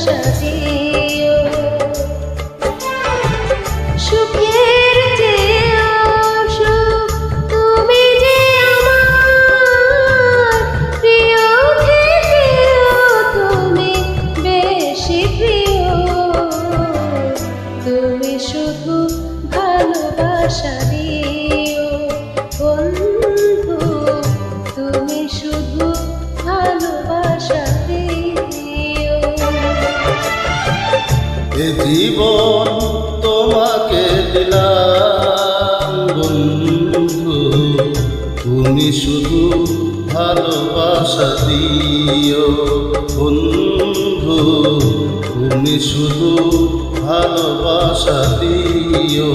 ভালোবাসা দিও। সুখের চেয়েও সুখ তুমি যে আমার, প্রিয় থেকেও তুমি বেশি প্রিয়। তুমি শুধু ভালোবাসা দিও বন্ধু, তুমি শুধু ভালোবাসা দিও। এ জীবন তোমাকে দিলাম বন্ধু, তুমি শুধু ভালোবাসা দিও বন্ধু, তুমি শুধু ভালোবাসা দিও।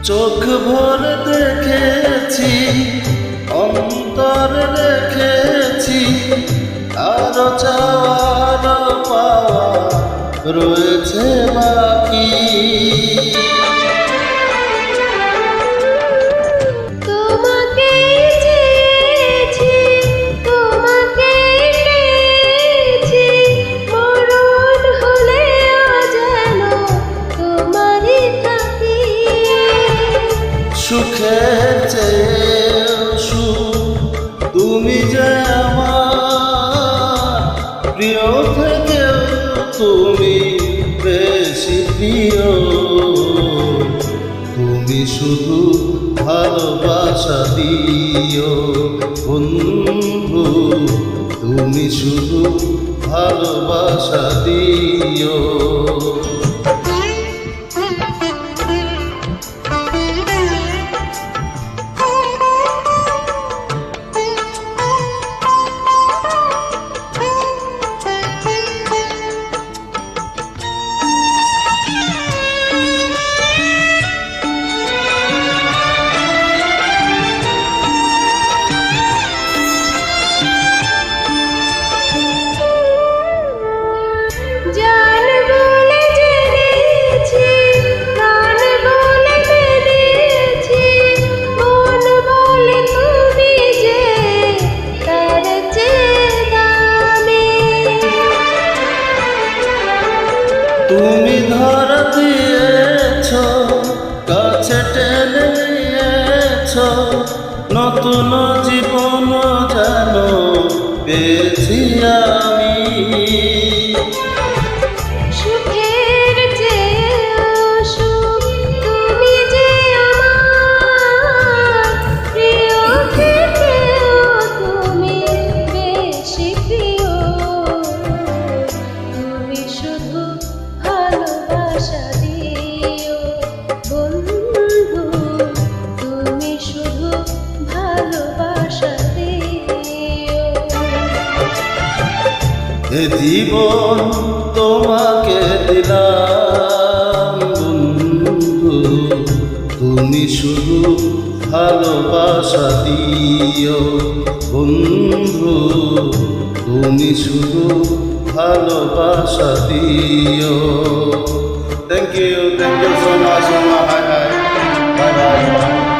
চোখ ভরে দেখেছি, অন্তর রেখেছি, আরো চাওয়ার পাওয়া রয়েছে বাকি। সুখের চেয়েও সুখ তুমি যে আমার, প্রিয় থেকেও তুমি বেশি প্রিয়। তুমি শুধু ভালোবাসা দিও বন্ধু, তুমি শুধু ভালোবাসা দিও। তুমি ধর দিয়েছ, কাছে টেনে নিয়েছ, নতুন জীবন যেন পেয়েছি আমি। সুখের চেয়েও সুখ তুমি যে আমার, প্রিয় থেকেও তুমি বেশি প্রিয়। তুমি শুধু ভালোবাসা দিও বন্ধু, তুমি শুধু ভালোবাসা দিও। এ জীবন তোমাকে দিলাম বন্ধু, তুমি শুধু ভালোবাসা দিও বন্ধু, তুমি শুধু ভালোবাসা দিও। Thank you so much. Bye bye.